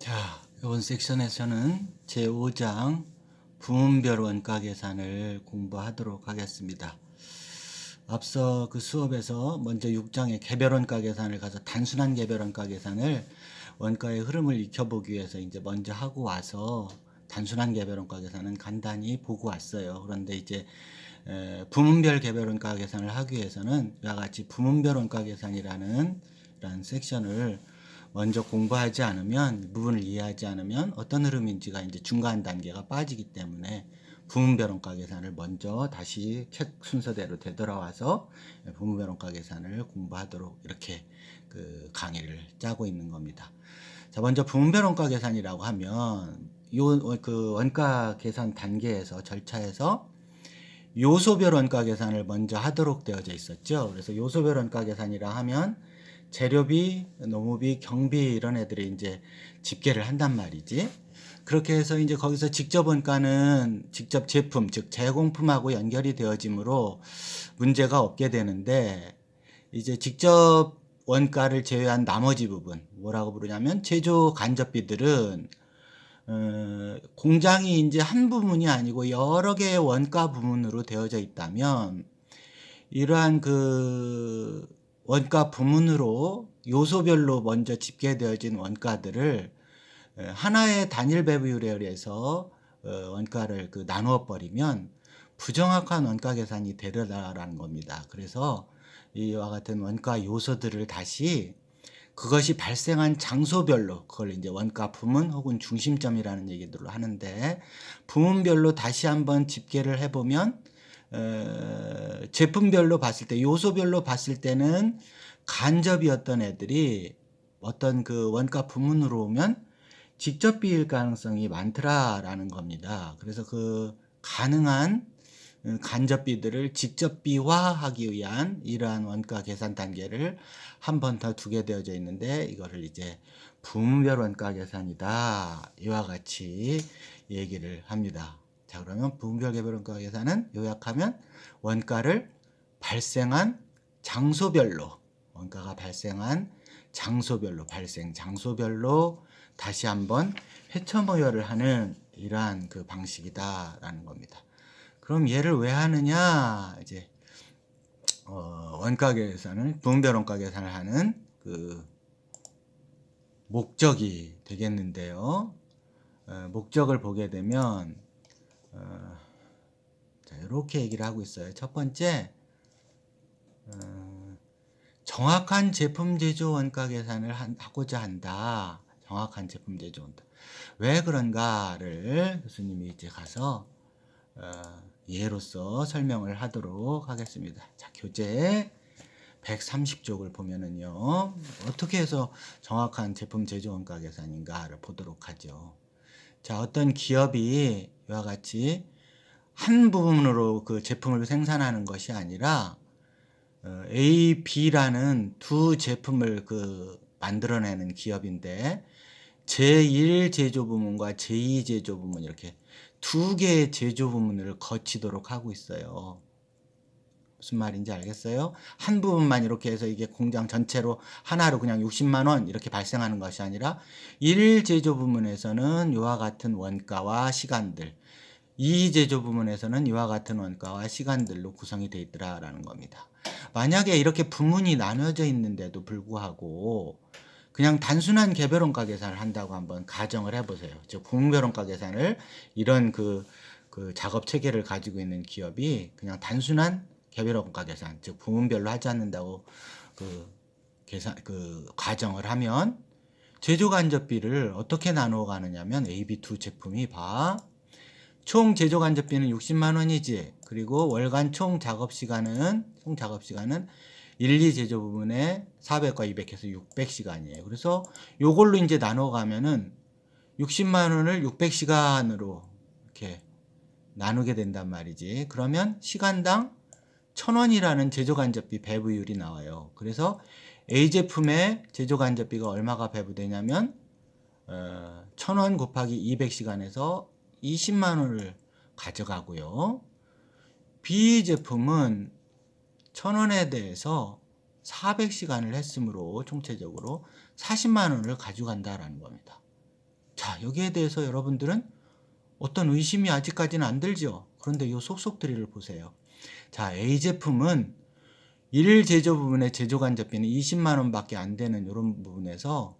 자, 이번 섹션에서는 제5장 부문별 원가 계산을 공부하도록 하겠습니다. 앞서 그 수업에서 먼저 6장의 개별 원가 계산을 가서 단순한 개별 원가 계산을 원가의 흐름을 익혀보기 위해서 이제 먼저 하고 와서 단순한 개별 원가 계산은 간단히 보고 왔어요. 그런데 이제 부문별 개별 원가 계산을 하기 위해서는 이와 같이 부문별 원가 계산이라는 이런 섹션을 먼저 공부하지 않으면, 부분을 이해하지 않으면 어떤 흐름인지가 이제 중간 단계가 빠지기 때문에 부문별 원가 계산을 먼저 다시 책 순서대로 되돌아와서 부문별 원가 계산을 공부하도록 이렇게 그 강의를 짜고 있는 겁니다. 자, 먼저 부문별 원가 계산이라고 하면 그 원가 계산 단계에서 절차에서 요소별 원가 계산을 먼저 하도록 되어져 있었죠. 그래서 요소별 원가 계산이라 하면 재료비, 노무비, 경비 이런 애들이 이제 집계를 한단 말이지. 그렇게 해서 이제 거기서 직접 원가는 직접 제품, 즉 제공품하고 연결이 되어지므로 문제가 없게 되는데, 이제 직접 원가를 제외한 나머지 부분, 뭐라고 부르냐면 제조 간접비들은 공장이 이제 한 부문이 아니고 여러 개의 원가 부문으로 되어져 있다면, 이러한 그 원가 부문으로 요소별로 먼저 집계되어진 원가들을 하나의 단일 배분율에 의해서 원가를 그 나누어 버리면 부정확한 원가 계산이 되려라라는 겁니다. 그래서 이와 같은 원가 요소들을 다시 그것이 발생한 장소별로, 그걸 이제 원가 부문 혹은 중심점이라는 얘기들을 하는데, 부문별로 다시 한번 집계를 해보면 제품별로 봤을 때, 요소별로 봤을 때는 간접이었던 애들이 어떤 그 원가 부문으로 오면 직접 비일 가능성이 많더라라는 겁니다. 그래서 그 가능한 간접비들을 직접비화하기 위한 이러한 원가 계산 단계를 한 번 더 두게 되어져 있는데, 이거를 이제 부문별 원가 계산이다, 이와 같이 얘기를 합니다. 자, 그러면 부문별 개별 원가 계산은 요약하면 원가를 발생한 장소별로, 원가가 발생한 장소별로, 발생 장소별로 다시 한번 회처모여를 하는 이러한 그 방식이다라는 겁니다. 그럼 얘를 왜 하느냐? 이제 원가 계산을, 부문별 원가 계산을 하는 그 목적이 되겠는데요. 목적을 보게 되면 자, 이렇게 얘기를 하고 있어요. 첫 번째, 정확한 제품 제조 원가 계산을 하고자 한다. 정확한 제품 제조 원가. 왜 그런가를 교수님이 이제 가서 예로서 설명을 하도록 하겠습니다. 자, 교재 130쪽을 보면은요, 어떻게 해서 정확한 제품 제조 원가 계산인가를 보도록 하죠. 자, 어떤 기업이 이와 같이 한 부분으로 그 제품을 생산하는 것이 아니라 A, B라는 두 제품을 그 만들어내는 기업인데, 제1 제조 부문과 제2 제조 부문, 이렇게 두 개의 제조 부문을 거치도록 하고 있어요. 무슨 말인지 알겠어요? 한 부분만 이렇게 해서 이게 공장 전체로 하나로 그냥 60만 원 이렇게 발생하는 것이 아니라, 1 제조 부문에서는 이와 같은 원가와 시간들, 2 제조 부문에서는 이와 같은 원가와 시간들로 구성이 되어 있더라라는 겁니다. 만약에 이렇게 부문이 나눠져 있는데도 불구하고 그냥 단순한 개별 원가 계산을 한다고 한번 가정을 해보세요. 즉 부문별 원가 계산을, 이런 그 작업 체계를 가지고 있는 기업이 그냥 단순한 개별 원가 계산, 즉 부문별로 하지 않는다고 가정을 하면, 제조 간접비를 어떻게 나누어 가느냐면, A, B 두 제품이 총 제조 간접비는 60만 원이지. 그리고 월간 총 작업 시간은 1, 2 제조 부분에 400과 200 해서 600시간이에요. 그래서 요걸로 이제 나눠 가면은 60만 원을 600시간으로 이렇게 나누게 된단 말이지. 그러면 시간당 1,000원이라는 제조 간접비 배부율이 나와요. 그래서 A 제품의 제조 간접비가 얼마가 배부되냐면 1,000원 곱하기 200시간에서 20만 원을 가져가고요. B 제품은 1,000원에 대해서 400시간을 했으므로 총체적으로 40만 원을 가져간다라는 겁니다. 자, 여기에 대해서 여러분들은 어떤 의심이 아직까지는 안 들죠? 그런데 이 속속들이를 보세요. 자, A 제품은 1 제조 부분의 제조 간접비는 20만 원밖에 안 되는 이런 부분에서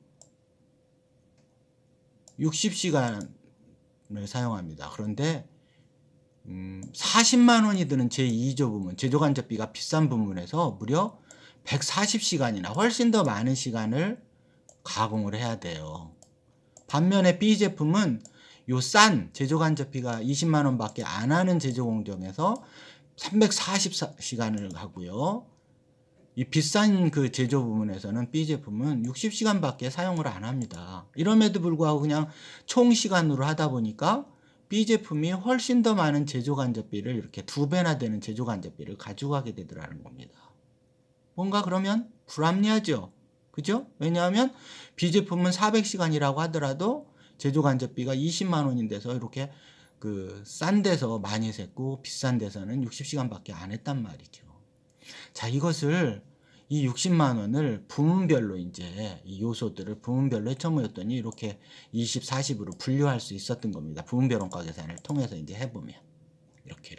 60시간을 사용합니다. 그런데 40만 원이 드는 제2조 부분, 제조 간접비가 비싼 부분에서 무려 140시간이나 훨씬 더 많은 시간을 가공을 해야 돼요. 반면에 B 제품은 요 싼 제조 간접비가 20만 원밖에 안 하는 제조 공정에서 340시간을 하고요. 이 비싼 그 제조 부분에서는 B 제품은 60시간밖에 사용을 안 합니다. 이럼에도 불구하고 그냥 총 시간으로 하다 보니까 B 제품이 훨씬 더 많은 제조 간접비를 이렇게 2배나 되는 제조 간접비를 가져가게 되더라는 겁니다. 뭔가 그러면 불합리하죠. 그죠? 왜냐하면 B 제품은 400시간이라고 하더라도 제조 간접비가 20만 원인데서 이렇게 그 싼 데서 많이 샜고 비싼 데서는 60시간밖에 안 했단 말이죠. 자, 이것을 이 60만 원을 부문별로 이제 이 요소들을 부문별로 해쳐모였더니 이렇게 20, 40으로 분류할 수 있었던 겁니다. 부문별 원가 계산을 통해서 이제 해보면 이렇게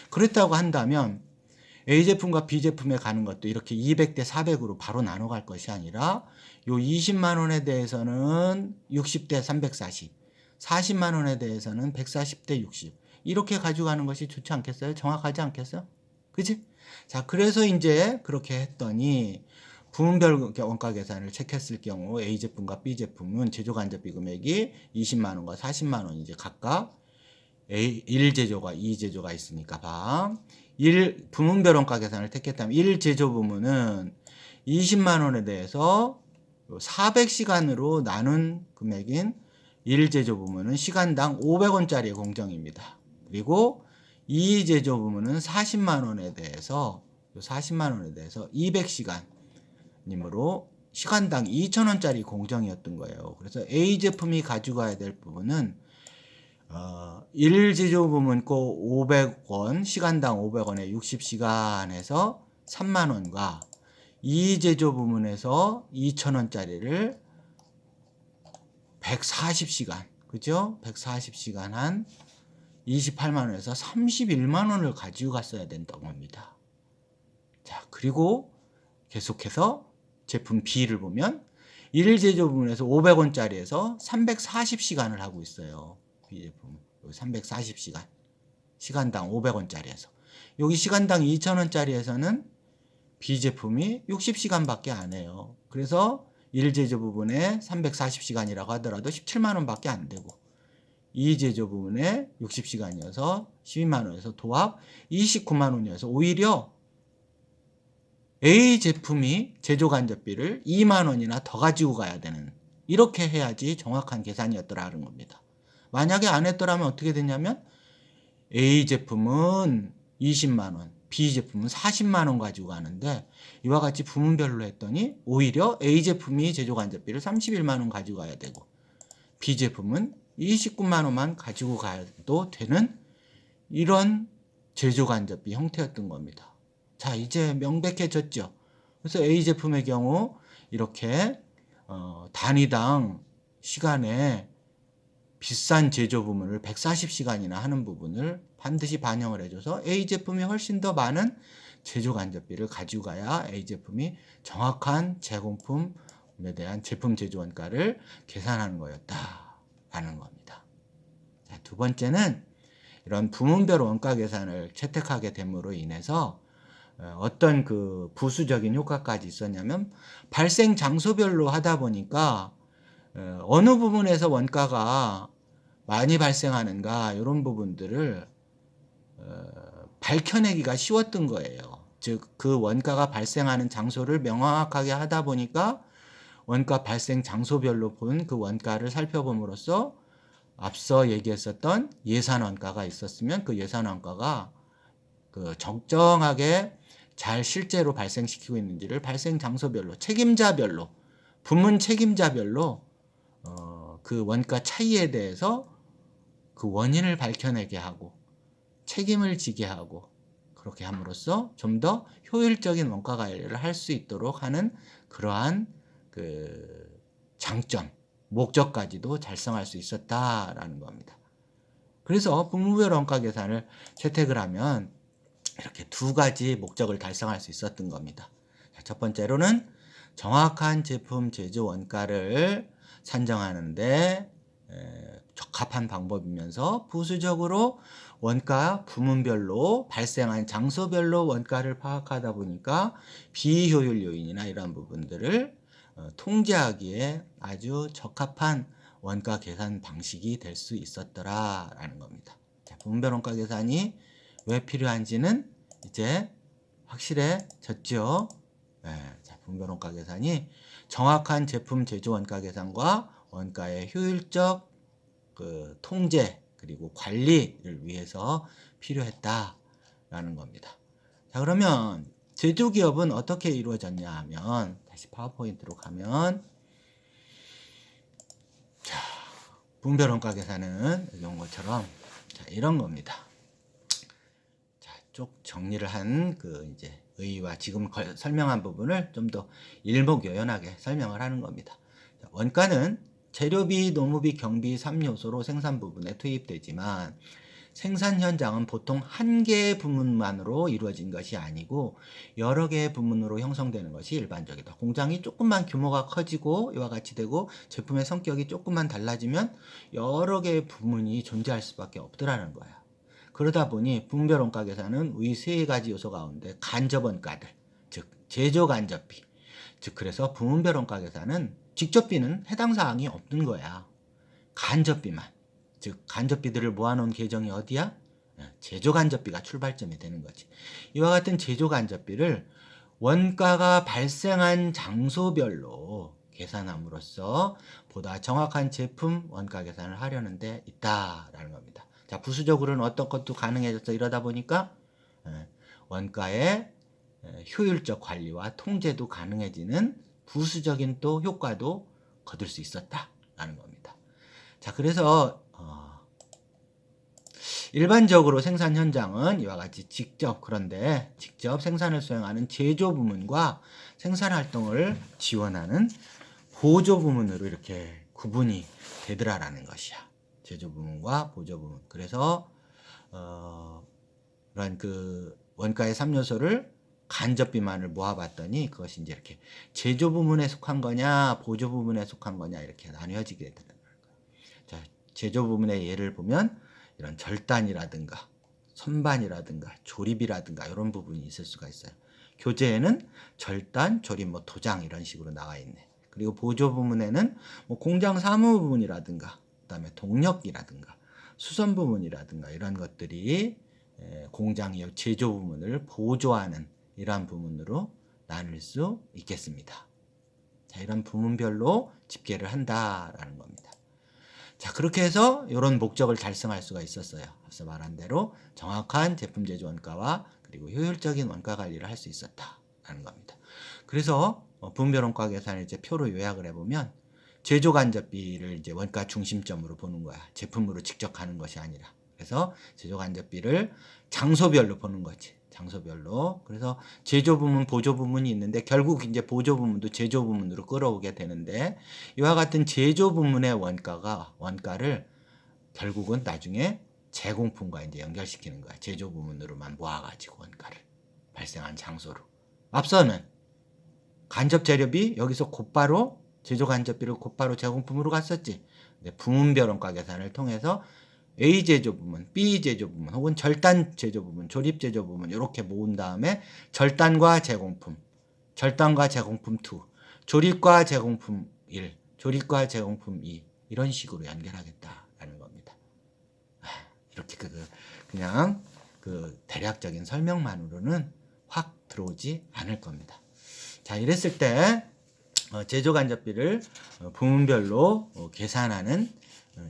그랬다고 한다면 A 제품과 B 제품에 가는 것도 이렇게 200대 400으로 바로 나눠 갈 것이 아니라 요 20만 원에 대해서는 60대 340, 40만 원에 대해서는 140대 60 이렇게 가져가는 것이 좋지 않겠어요? 정확하지 않겠어요? 그치? 자, 그래서 이제 그렇게 했더니 부문별 원가 계산을 체크했을 경우 A 제품과 B 제품은 제조 간접비 금액이 20만 원과 40만 원 이제 각각 1제조가 2제조가 있으니까 봐. 부문별 원가 계산을 택했다면 1제조 부문은 20만 원에 대해서 400시간으로 나눈 금액인 1제조 부문은 시간당 500원짜리 공정입니다. 그리고 2제조 부문은 40만 원에 대해서 200시간이므로 시간당 2,000원짜리 공정이었던 거예요. 그래서 A 제품이 가져가야 될 부분은 1제조 부문 꼭 500원, 시간당 500원에 60시간에서 3만원과 2제조 부문에서 2,000원짜리를 140시간, 그죠? 140시간 한 28만원에서 31만원을 가지고 갔어야 된다고 합니다. 자, 그리고 계속해서 제품 B를 보면 1제조 부문에서 500원짜리에서 340시간을 하고 있어요. B 제품 340시간 시간당 500원짜리에서 여기 시간당 2,000원짜리에서는 B 제품이 60시간밖에 안 해요. 그래서 1제조 부분에 340시간이라고 하더라도 17만원 밖에 안 되고 2제조 부분에 60시간이어서 12만원에서 도합 29만원이어서 오히려 A 제품이 제조 간접비를 2만원이나 더 가지고 가야 되는 이렇게 해야지 정확한 계산이었더라는 겁니다. 만약에 안 했더라면 어떻게 됐냐면 A 제품은 20만원, B 제품은 40만원 가지고 가는데 이와 같이 부문별로 했더니 오히려 A 제품이 제조 간접비를 31만원 가지고 가야 되고 B 제품은 29만원만 가지고 가도 되는 이런 제조 간접비 형태였던 겁니다. 자, 이제 명백해졌죠. 그래서 A 제품의 경우 이렇게 단위당 시간에 비싼 제조 부분을 140시간이나 하는 부분을 반드시 반영을 해줘서 A 제품이 훨씬 더 많은 제조 간접비를 가지고 가야 A 제품이 정확한 제공품에 대한 제품 제조 원가를 계산하는 거였다라는 겁니다. 자, 두 번째는 이런 부문별 원가 계산을 채택하게 됨으로 인해서 어떤 그 부수적인 효과까지 있었냐면 발생 장소별로 하다 보니까 어느 부분에서 원가가 많이 발생하는가 이런 부분들을 밝혀내기가 쉬웠던 거예요. 즉 그 원가가 발생하는 장소를 명확하게 하다 보니까 원가 발생 장소별로 본 그 원가를 살펴봄으로써 앞서 얘기했었던 예산 원가가 있었으면 그 예산 원가가 그 적정하게 잘 실제로 발생시키고 있는지를 발생 장소별로 책임자별로 부문 책임자별로 그 원가 차이에 대해서 그 원인을 밝혀내게 하고 책임을 지게 하고 그렇게 함으로써 좀 더 효율적인 원가 관리를 할 수 있도록 하는 그러한 그 장점, 목적까지도 달성할 수 있었다라는 겁니다. 그래서 부문별 원가 계산을 채택을 하면 이렇게 두 가지 목적을 달성할 수 있었던 겁니다. 첫 번째로는 정확한 제품 제조 원가를 산정하는데 적합한 방법이면서 부수적으로 원가 부문별로 발생한 장소별로 원가를 파악하다 보니까 비효율 요인이나 이런 부분들을 통제하기에 아주 적합한 원가 계산 방식이 될 수 있었더라라는 겁니다. 자, 부문별 원가 계산이 왜 필요한지는 이제 확실해졌죠. 자, 부문별 원가 계산이 정확한 제품 제조 원가 계산과 원가의 효율적 그 통제 그리고 관리를 위해서 필요했다라는 겁니다. 자, 그러면 제조기업은 어떻게 이루어졌냐 하면 다시 파워포인트로 가면 자, 부문별 원가 계산은 이런 것처럼 자, 이런 겁니다. 자, 쭉 정리를 한 그 이제 의의와 지금 설명한 부분을 좀 더 일목요연하게 설명을 하는 겁니다. 자, 원가는 재료비, 노무비, 경비 3요소로 생산 부분에 투입되지만 생산 현장은 보통 한 개의 부문만으로 이루어진 것이 아니고 여러 개의 부문으로 형성되는 것이 일반적이다. 공장이 조금만 규모가 커지고 이와 같이 되고 제품의 성격이 조금만 달라지면 여러 개의 부문이 존재할 수밖에 없더라는 거야. 그러다 보니 부문별 원가 계산은 위 세 가지 요소 가운데 간접 원가들, 즉 제조 간접비, 즉 그래서 부문별 원가 계산은 직접비는 해당 사항이 없는 거야. 간접비만, 즉 간접비들을 모아놓은 계정이 어디야? 제조 간접비가 출발점이 되는 거지. 이와 같은 제조 간접비를 원가가 발생한 장소별로 계산함으로써 보다 정확한 제품 원가 계산을 하려는 데 있다라는 겁니다. 자, 부수적으로는 어떤 것도 가능해졌어. 이러다 보니까 원가의 효율적 관리와 통제도 가능해지는 부수적인 또 효과도 거둘 수 있었다라는 겁니다. 자, 그래서 일반적으로 생산 현장은 이와 같이 직접 생산을 수행하는 제조 부문과 생산 활동을 지원하는 보조 부문으로 이렇게 구분이 되더라라는 것이야. 제조 부문과 보조 부문. 그래서 그런 그 원가의 3요소를 간접비만을 모아봤더니 그것이 이제 이렇게 제조 부문에 속한 거냐, 보조 부문에 속한 거냐 이렇게 나뉘어지게 되더라고요. 자, 제조 부문의 예를 보면 이런 절단이라든가 선반이라든가 조립이라든가 이런 부분이 있을 수가 있어요. 교재에는 절단, 조립, 도장 이런 식으로 나와 있네. 그리고 보조 부문에는 공장 사무 부분이라든가 그다음에 동력이라든가 수선 부문이라든가 이런 것들이 공장의 제조 부문을 보조하는 이러한 부문으로 나눌 수 있겠습니다. 자, 이런 부문별로 집계를 한다라는 겁니다. 자, 그렇게 해서 이런 목적을 달성할 수가 있었어요. 앞서 말한 대로 정확한 제품 제조 원가와 그리고 효율적인 원가 관리를 할 수 있었다라는 겁니다. 그래서 부문별 원가 계산을 이제 표로 요약을 해보면 제조 간접비를 이제 원가 중심점으로 보는 거야. 제품으로 직접 가는 것이 아니라. 그래서 제조 간접비를 장소별로 보는 거지. 장소별로. 그래서 제조 부문, 보조 부문이 있는데 결국 이제 보조 부문도 제조 부문으로 끌어오게 되는데 이와 같은 제조 부문의 원가를 결국은 나중에 제공품과 이제 연결시키는 거야. 제조 부문으로만 모아가지고 원가를 발생한 장소로. 앞서는 간접 재료비 여기서 곧바로 제조 간접비를 곧바로 제공품으로 갔었지. 근데 부문별 원가 계산을 통해서 A 제조 부문, B 제조 부문, 혹은 절단 제조 부문, 조립 제조 부문 이렇게 모은 다음에 절단과 제공품 2, 조립과 제공품 1, 조립과 제공품 2 이런 식으로 연결하겠다라는 겁니다. 이렇게 그냥 그 대략적인 설명만으로는 확 들어오지 않을 겁니다. 자, 이랬을 때 제조 간접비를 부문별로 계산하는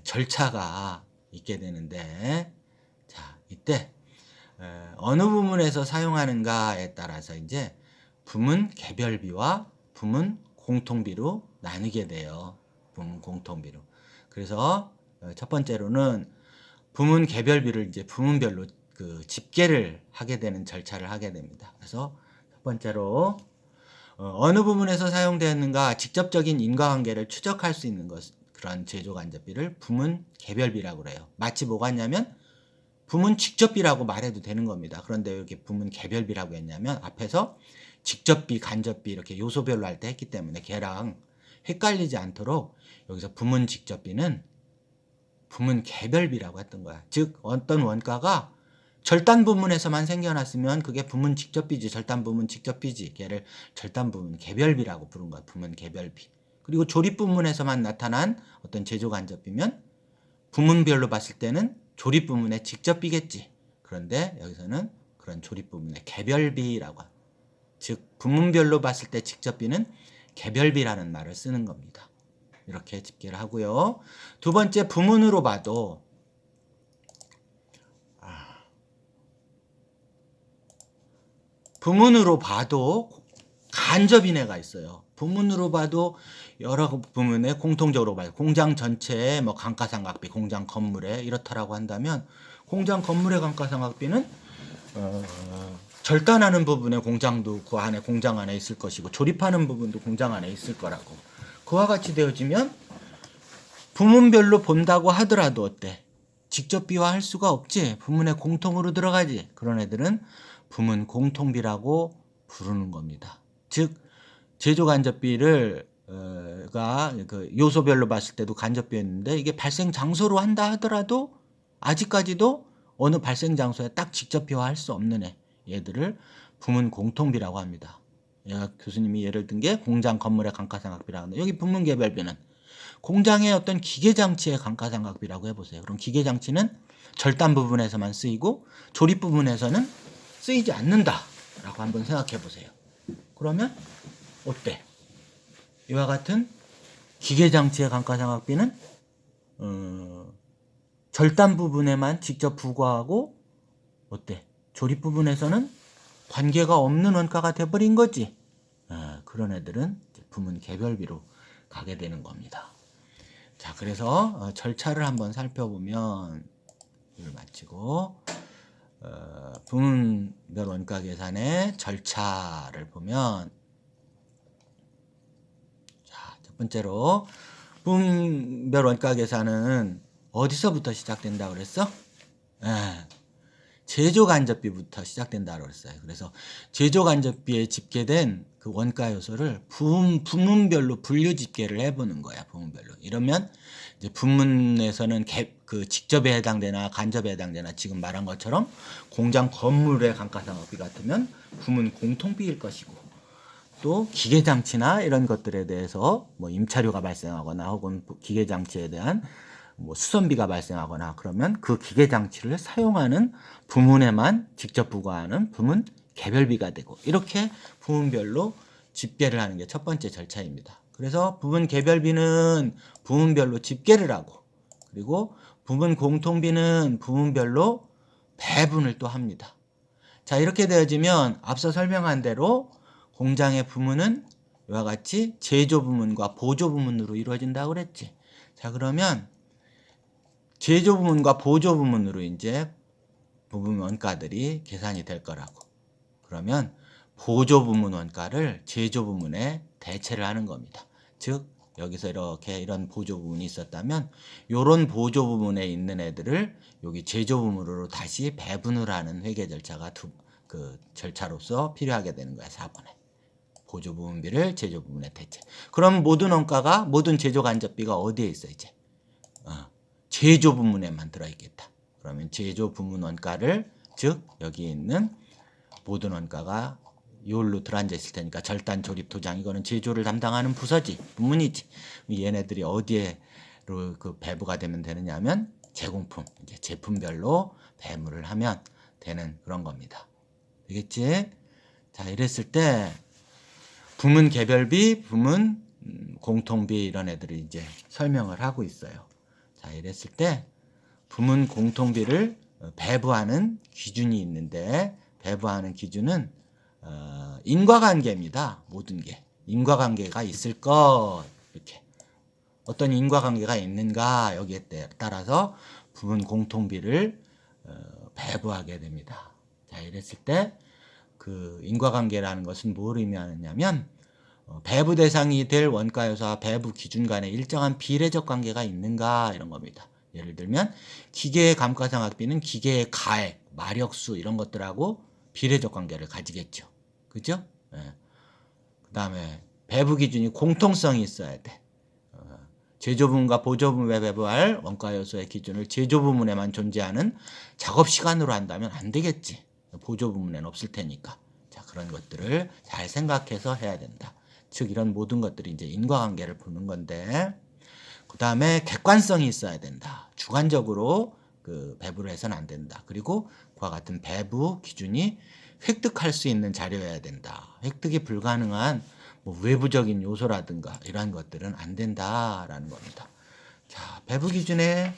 절차가 있게 되는데, 자, 이때 어느 부문에서 사용하는가에 따라서 이제 부문 개별비와 부문 공통비로 나누게 돼요. 부문 공통비로. 그래서 첫 번째로는 부문 개별비를 이제 부문별로 그 집계를 하게 되는 절차를 하게 됩니다. 그래서 첫 번째로 어느 부분에서 사용되었는가 직접적인 인과관계를 추적할 수 있는 것, 그런 제조간접비를 부문 개별비라고 그래요. 마치 뭐가 있냐면 부문 직접비라고 말해도 되는 겁니다. 그런데 이렇게 부문 개별비라고 했냐면 앞에서 직접비, 간접비 이렇게 요소별로 할 때 했기 때문에 걔랑 헷갈리지 않도록 여기서 부문 직접비는 부문 개별비라고 했던 거야. 즉 어떤 원가가 절단 부문에서만 생겨났으면 그게 부문 직접비지, 절단 부문 직접비지. 걔를 절단 부문 개별비라고 부른 거야. 부문 개별비. 그리고 조립 부문에서만 나타난 어떤 제조 간접비면 부문별로 봤을 때는 조립 부문의 직접비겠지. 그런데 여기서는 그런 조립 부문의 개별비라고 합니다. 즉 부문별로 봤을 때 직접비는 개별비라는 말을 쓰는 겁니다. 이렇게 집계를 하고요. 두 번째, 부문으로 봐도 간접인해가 있어요. 부문으로 봐도 여러 부문에 공통적으로 봐요. 공장 전체에 뭐 감가상각비, 공장 건물에 이렇다라고 한다면 공장 건물의 감가상각비는 절단하는 부분의 공장도 그 안에 공장 안에 있을 것이고 조립하는 부분도 공장 안에 있을 거라고. 그와 같이 되어지면 부문별로 본다고 하더라도 어때? 직접 비화할 수가 없지. 부문의 공통으로 들어가지. 그런 애들은 부문 공통비라고 부르는 겁니다. 즉 제조 간접비를 그 요소별로 봤을 때도 간접비였는데 이게 발생 장소로 한다 하더라도 아직까지도 어느 발생 장소에 딱 직접 비화할 수 없는 얘들을 부문 공통비라고 합니다. 교수님이 예를 든 게 공장 건물의 감가상각비라고 하는데 여기 부문 개별비는 공장의 어떤 기계장치의 감가상각비라고 해보세요. 그럼 기계장치는 절단 부분에서만 쓰이고 조립 부분에서는 쓰이지 않는다라고 한번 생각해 보세요. 그러면 어때? 이와 같은 기계장치의 감가상각비는 절단 부분에만 직접 부과하고 어때? 조립 부분에서는 관계가 없는 원가가 돼버린 거지. 그런 애들은 부문 개별비로 가게 되는 겁니다. 자, 그래서 절차를 한번 살펴보면 이걸 마치고 부문별 원가 계산의 절차를 보면 자, 첫 번째로 부문별 원가 계산은 어디서부터 시작된다고 그랬어? 제조 간접비부터 시작된다고 그랬어요. 그래서 제조 간접비에 집계된 그 원가 요소를 부문별로 분류 집계를 해보는 거야. 부문별로. 이러면 이제 부문에서는 그 직접에 해당되나 간접에 해당되나 지금 말한 것처럼 공장 건물의 감가상각비 같으면 부문 공통비일 것이고 또 기계장치나 이런 것들에 대해서 뭐 임차료가 발생하거나 혹은 기계장치에 대한 뭐 수선비가 발생하거나 그러면 그 기계장치를 사용하는 부문에만 직접 부과하는 부문 개별비가 되고 이렇게 부문별로 집계를 하는 게 첫 번째 절차입니다. 그래서 부문 개별비는 부문별로 집계를 하고 그리고 부문 공통비는 부문별로 배분을 또 합니다. 자, 이렇게 되어지면 앞서 설명한 대로 공장의 부문은 이와 같이 제조 부문과 보조 부문으로 이루어진다고 그랬지. 자, 그러면 제조 부문과 보조 부문으로 이제 부분 원가들이 계산이 될 거라고. 그러면 보조 부문 원가를 제조 부문에 대체를 하는 겁니다. 즉 여기서 이렇게 이런 보조 부문이 있었다면 이런 보조 부문에 있는 애들을 여기 제조 부문으로 다시 배분을 하는 회계 절차가 그 절차로서 필요하게 되는 거야. 4번에. 보조 부문비를 제조 부문에 대체. 그럼 모든 원가가 모든 제조 간접비가 어디에 있어 이제? 제조 부문에만 들어있겠다. 그러면 제조 부문 원가를 즉 여기 있는 모든 원가가 요울로 들어앉아 있을 테니까 절단 조립 도장 이거는 제조를 담당하는 부서지 부문이지. 얘네들이 어디에로 그 배부가 되면 되느냐 하면 제공품 이제 제품별로 배분을 하면 되는 그런 겁니다. 되겠지? 자, 이랬을 때 부문 개별비, 부문 공통비 이런 애들이 이제 설명을 하고 있어요. 자, 이랬을 때 부문 공통비를 배부하는 기준이 있는데 배부하는 기준은 인과관계입니다. 모든 게 인과관계가 있을 것 이렇게 어떤 인과관계가 있는가 여기에 따라서 부문 공통비를 배부하게 됩니다. 자, 이랬을 때 그 인과관계라는 것은 뭘 의미하느냐면 배부 대상이 될 원가 요소와 배부 기준 간에 일정한 비례적 관계가 있는가 이런 겁니다. 예를 들면 기계의 감가상각비는 기계의 가액, 마력수 이런 것들하고 비례적 관계를 가지겠죠. 그죠? 예. 그다음에 배부 기준이 공통성이 있어야 돼. 제조 부문과 보조 부문에 배부할 원가 요소의 기준을 제조 부문에만 존재하는 작업 시간으로 한다면 안 되겠지. 보조 부문에는 없을 테니까. 자, 그런 것들을 잘 생각해서 해야 된다. 즉 이런 모든 것들이 이제 인과관계를 보는 건데, 그 다음에 객관성이 있어야 된다. 주관적으로 그 배부를 해서는 안 된다. 그리고 그와 같은 배부 기준이 획득할 수 있는 자료여야 된다. 획득이 불가능한 뭐 외부적인 요소라든가 이러한 것들은 안 된다라는 겁니다. 자, 배부 기준의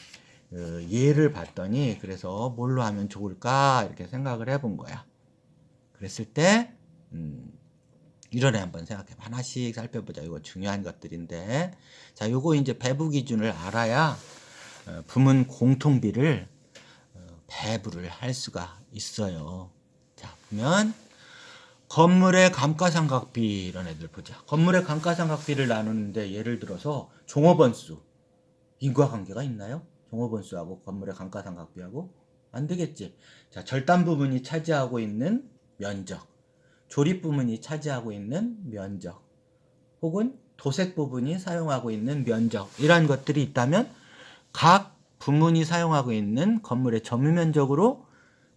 예를 봤더니 그래서 뭘로 하면 좋을까 이렇게 생각을 해본 거야. 그랬을 때 1월에 한번 생각해봐. 하나씩 살펴보자. 이거 중요한 것들인데, 자, 요거 이제 배부 기준을 알아야 부문 공통비를 배부를 할 수가 있어요. 자, 보면 건물의 감가상각비 이런 애들 보자. 건물의 감가상각비를 나누는데 예를 들어서 종업원수 인과관계가 있나요? 종업원수하고 건물의 감가상각비하고 안 되겠지. 자, 절단 부분이 차지하고 있는 면적, 조립 부분이 차지하고 있는 면적, 혹은 도색 부분이 사용하고 있는 면적 이러한 것들이 있다면 각 부문이 사용하고 있는 건물의 점유 면적으로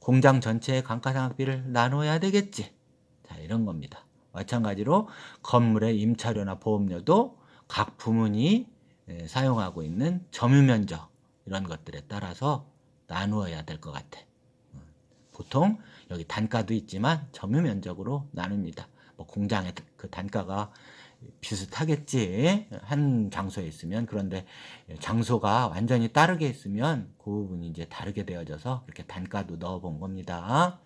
공장 전체의 감가상각비를 나눠야 되겠지. 자, 이런 겁니다. 마찬가지로 건물의 임차료나 보험료도 각 부문이 사용하고 있는 점유 면적 이런 것들에 따라서 나누어야 될 것 같아. 보통 여기 단가도 있지만 점유 면적으로 나눕니다. 뭐 공장의 그 단가가 비슷하겠지. 한 장소에 있으면. 그런데 장소가 완전히 다르게 있으면 그 부분이 이제 다르게 되어져서 이렇게 단가도 넣어 본 겁니다.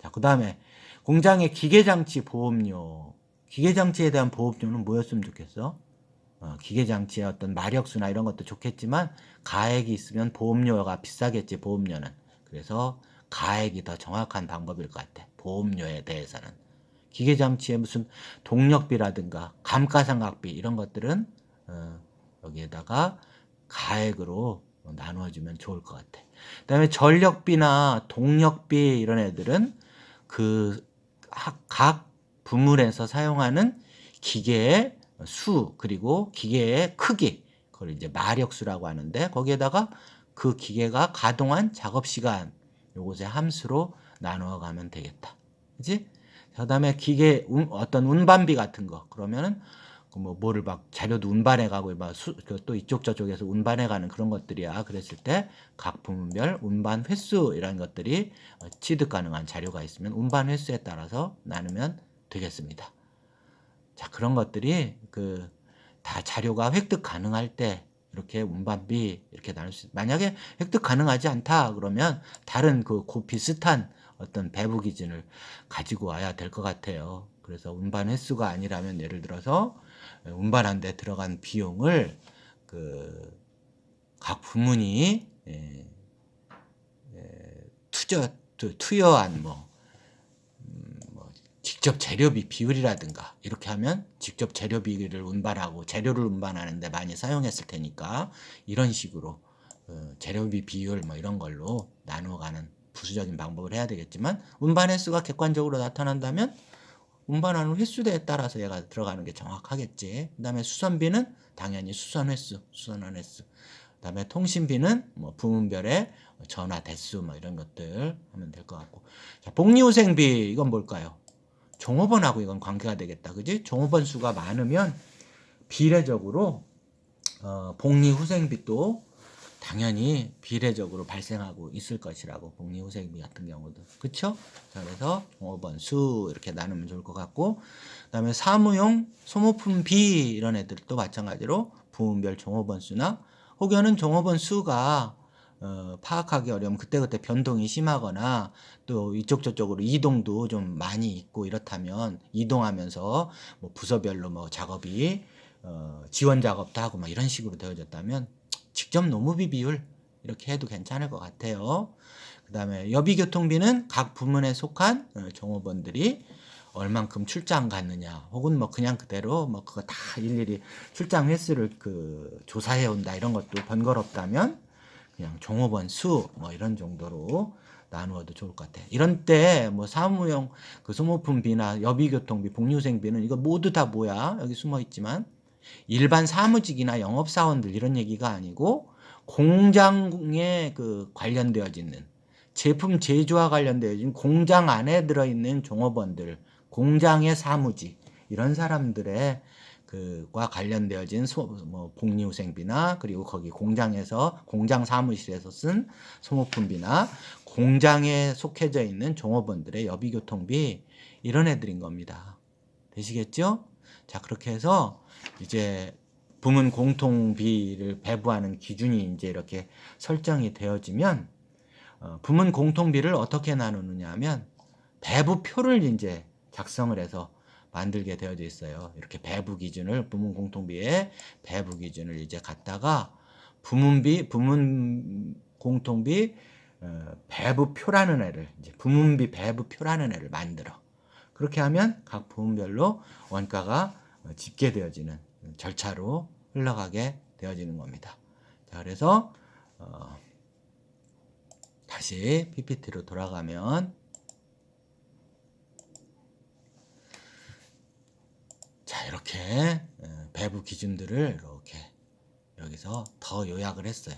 자, 그 다음에 공장의 기계장치 보험료. 기계장치에 대한 보험료는 뭐였으면 좋겠어? 기계장치의 어떤 마력수나 이런 것도 좋겠지만 가액이 있으면 보험료가 비싸겠지, 보험료는. 그래서 가액이 더 정확한 방법일 것 같아. 보험료에 대해서는. 기계장치의 무슨 동력비라든가 감가상각비 이런 것들은 여기에다가 가액으로 나누어주면 좋을 것 같아. 그 다음에 전력비나 동력비 이런 애들은 그 각 부문에서 사용하는 기계의 수 그리고 기계의 크기 그걸 이제 마력수라고 하는데 거기에다가 그 기계가 가동한 작업 시간 요것의 함수로 나누어 가면 되겠다. 그지? 그다음에 기계 어떤 운반비 같은 거 그러면은 뭐 뭐를 막 자료도 운반해 가고 또 이쪽 저쪽에서 운반해 가는 그런 것들이야. 그랬을 때 각 부문별 운반 횟수 이런 것들이 취득 가능한 자료가 있으면 운반 횟수에 따라서 나누면 되겠습니다. 자, 그런 것들이 다 자료가 획득 가능할 때 이렇게 운반비 이렇게 나눌 수 만약에 획득 가능하지 않다 그러면 다른 그 비슷한 어떤 배부 기준을 가지고 와야 될 것 같아요. 그래서 운반 횟수가 아니라면 예를 들어서 운반한 데 들어간 비용을 각 부문이 투여한 뭐 직접 재료비 비율이라든가 이렇게 하면 직접 재료비를 운반하고 재료를 운반하는데 많이 사용했을 테니까 이런 식으로 재료비 비율 뭐 이런 걸로 나누어가는 부수적인 방법을 해야 되겠지만 운반 횟수가 객관적으로 나타난다면 운반하는 횟수대에 따라서 얘가 들어가는 게 정확하겠지. 그 다음에 수선비는 당연히 수선한 횟수. 그 다음에 통신비는 뭐 부문별의 전화 대수 뭐 이런 것들 하면 될 것 같고. 자, 복리후생비 이건 뭘까요? 종업원하고 이건 관계가 되겠다. 그지? 종업원 수가 많으면 비례적으로 복리후생비도 당연히 비례적으로 발생하고 있을 것이라고 복리후생비 같은 경우도 그쵸? 자, 그래서 종업원 수 이렇게 나누면 좋을 것 같고 그다음에 사무용 소모품비 이런 애들도 마찬가지로 부문별 종업원 수나 혹여는 종업원 수가 파악하기 어려우면 그때그때 변동이 심하거나 또 이쪽 저쪽으로 이동도 좀 많이 있고 이렇다면 이동하면서 뭐 부서별로 뭐 작업이 지원 작업도 하고 막 이런 식으로 되어졌다면 직접 노무비 비율 이렇게 해도 괜찮을 것 같아요. 그 다음에 여비교통비는 각 부문에 속한 종업원들이 얼만큼 출장 갔느냐, 혹은 뭐 그냥 그대로 뭐 그거 다 일일이 출장 횟수를 그 조사해 온다 이런 것도 번거롭다면 그냥 종업원 수 뭐 이런 정도로 나누어도 좋을 것 같아. 이런 때 뭐 사무용 그 소모품비나 여비교통비, 복류생비는 이거 모두 다 뭐야? 여기 숨어 있지만 일반 사무직이나 영업사원들 이런 얘기가 아니고 공장에 그 관련되어지는 제품 제조와 관련되어진 공장 안에 들어있는 종업원들, 공장의 사무직 이런 사람들의 그과 관련되어진 뭐 복리후생비나 그리고 거기 공장에서 공장 사무실에서 쓴 소모품비나 공장에 속해져 있는 종업원들의 여비교통비 이런 애들인 겁니다. 되시겠죠? 자, 그렇게 해서 이제 부문 공통비를 배부하는 기준이 이제 이렇게 설정이 되어지면 부문 공통비를 어떻게 나누느냐 하면 배부표를 이제 작성을 해서 만들게 되어져 있어요. 이렇게 배부 기준을 부문 공통비의 배부 기준을 이제 갖다가 부문 공통비 배부표라는 애를 이제 부문비 배부표라는 애를 만들어. 그렇게 하면 각 부문별로 원가가 집계되어지는 절차로 흘러가게 되어지는 겁니다. 자, 그래서 다시 PPT로 돌아가면 자, 이렇게 배부 기준들을 이렇게 여기서 더 요약을 했어요.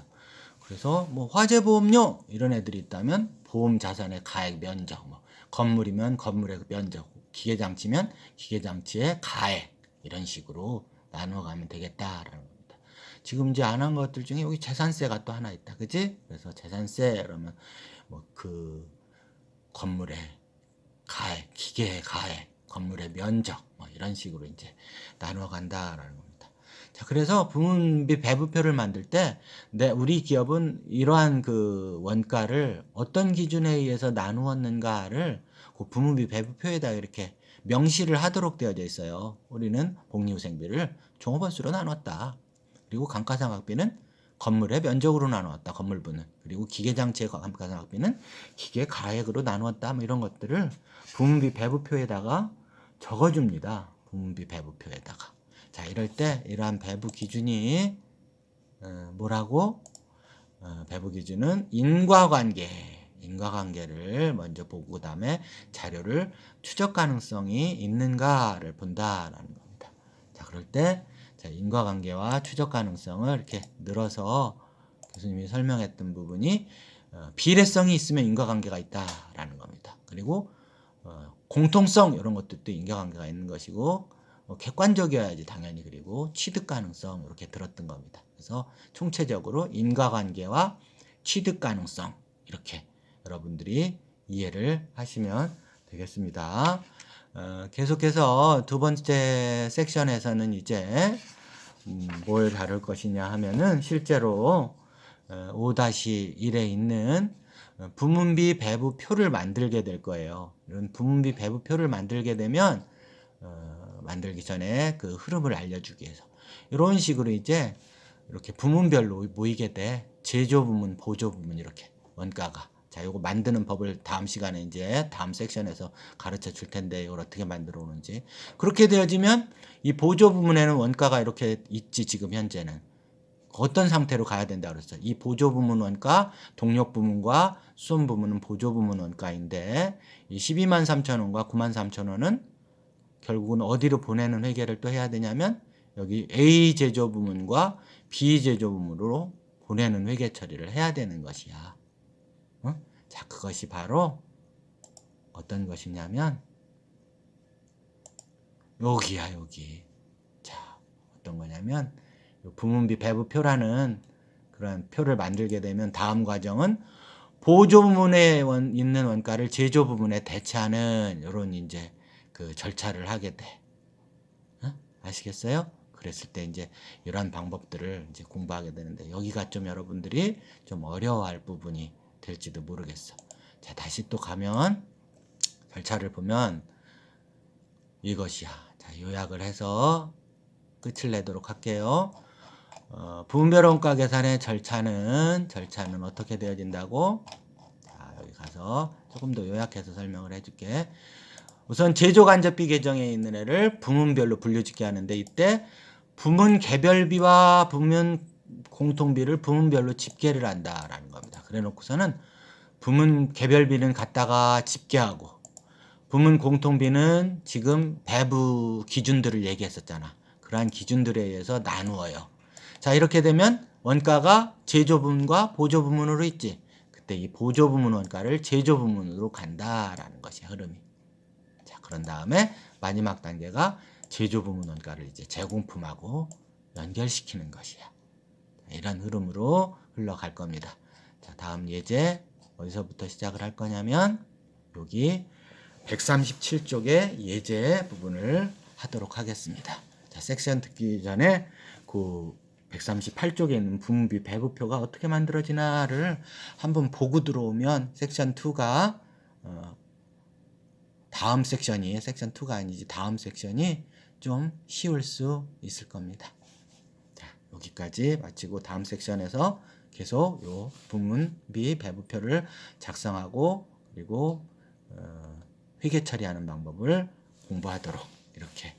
그래서 뭐 화재보험료 이런 애들이 있다면 보험 자산의 가액 면적, 뭐 건물이면 건물의 면적, 기계장치면 기계장치의 가액 이런 식으로 나누어 가면 되겠다라는 겁니다. 지금 이제 안 한 것들 중에 여기 재산세가 또 하나 있다, 그지? 그래서 재산세 그러면 뭐 그 건물의 가액, 기계의 가액, 건물의 면적 뭐 이런 식으로 이제 나누어 간다라는 겁니다. 자, 그래서 부문비 배부표를 만들 때 우리 기업은 이러한 그 원가를 어떤 기준에 의해서 나누었는가를 그 부문비 배부표에다 이렇게 명시를 하도록 되어져 있어요. 우리는 복리후생비를 종업원 수로 나눴다. 그리고 감가상각비는 건물의 면적으로 나누었다. 건물분은. 그리고 기계장치의 감가상각비는 기계 가액으로 나누었다. 뭐 이런 것들을 부문비 배부표에다가 적어줍니다. 부문비 배부표에다가. 자, 이럴 때 이러한 배부 기준이 뭐라고? 배부 기준은 인과관계를 먼저 보고 그 다음에 자료를 추적 가능성이 있는가를 본다라는 겁니다. 자, 그럴 때 자, 인과관계와 추적 가능성을 이렇게 늘어서 교수님이 설명했던 부분이 비례성이 있으면 인과관계가 있다라는 겁니다. 그리고 공통성 이런 것들도 인과관계가 있는 것이고 객관적이어야지 당연히. 그리고 취득 가능성 이렇게 들었던 겁니다. 그래서 총체적으로 인과관계와 취득 가능성 이렇게 여러분들이 이해를 하시면 되겠습니다. 계속해서 두 번째 섹션에서는 이제 뭘 다룰 것이냐 하면은 실제로 5-1에 있는 부문비 배부표를 만들게 될 거예요. 이런 부문비 배부표를 만들게 되면 만들기 전에 그 흐름을 알려주기 위해서 이런 식으로 이제 이렇게 부문별로 모이게 돼. 제조 부문, 보조 부문 이렇게 원가가. 자, 요거 만드는 법을 다음 시간에 이제 다음 섹션에서 가르쳐 줄 텐데 이걸 어떻게 만들어 오는지. 그렇게 되어지면 이 보조 부문에는 원가가 이렇게 있지. 지금 현재는 어떤 상태로 가야 된다 그랬어요. 이 보조 부문 원가, 동력 부문과 수험 부문은 보조 부문 원가인데 이 123,000원과 93,000원은 결국은 어디로 보내는 회계를 또 해야 되냐면 여기 A 제조 부문과 B 제조 부문으로 보내는 회계 처리를 해야 되는 것이야. 자, 그것이 바로 어떤 것이냐면 여기야, 여기. 자, 어떤 거냐면 부문비 배부표라는 그런 표를 만들게 되면 다음 과정은 보조 부문에 있는 원가를 제조 부문에 대체하는 이런 이제 그 절차를 하게 돼. 아시겠어요? 그랬을 때 이제 이런 방법들을 이제 공부하게 되는데 여기가 좀 여러분들이 좀 어려워할 부분이 될지도 모르겠어. 자, 다시 또 가면 절차를 보면 이것이야. 자, 요약을 해서 끝을 내도록 할게요. 부분별 원가 계산의 절차는 어떻게 되어진다고? 자, 여기 가서 조금 더 요약해서 설명을 해줄게. 우선 제조간접비 계정에 있는 애를 부문별로 분류짓게 하는데 이때 부문 개별비와 부문 공통비를 부문별로 집계를 한다라는 겁니다. 그래 놓고서는 부문 개별비는 갖다가 집계하고 부문 공통비는 지금 배부 기준들을 얘기했었잖아. 그러한 기준들에 의해서 나누어요. 자, 이렇게 되면 원가가 제조부문과 보조부문으로 있지. 그때 이 보조부문 원가를 제조부문으로 간다라는 것이 흐름이. 자, 그런 다음에 마지막 단계가 제조부문 원가를 이제 제공품하고 연결시키는 것이야. 이런 흐름으로 흘러갈 겁니다. 자, 다음 예제 어디서부터 시작을 할 거냐면 여기 137쪽의 예제 부분을 하도록 하겠습니다. 자, 섹션 듣기 전에 그 138쪽에 있는 부문비 배부표가 어떻게 만들어지나를 한번 보고 들어오면 섹션 2가 다음 섹션이 섹션 2가 아니지 다음 섹션이 좀 쉬울 수 있을 겁니다. 자, 여기까지 마치고 다음 섹션에서 계속 요 부문비 배부표를 작성하고 그리고 회계 처리하는 방법을 공부하도록 이렇게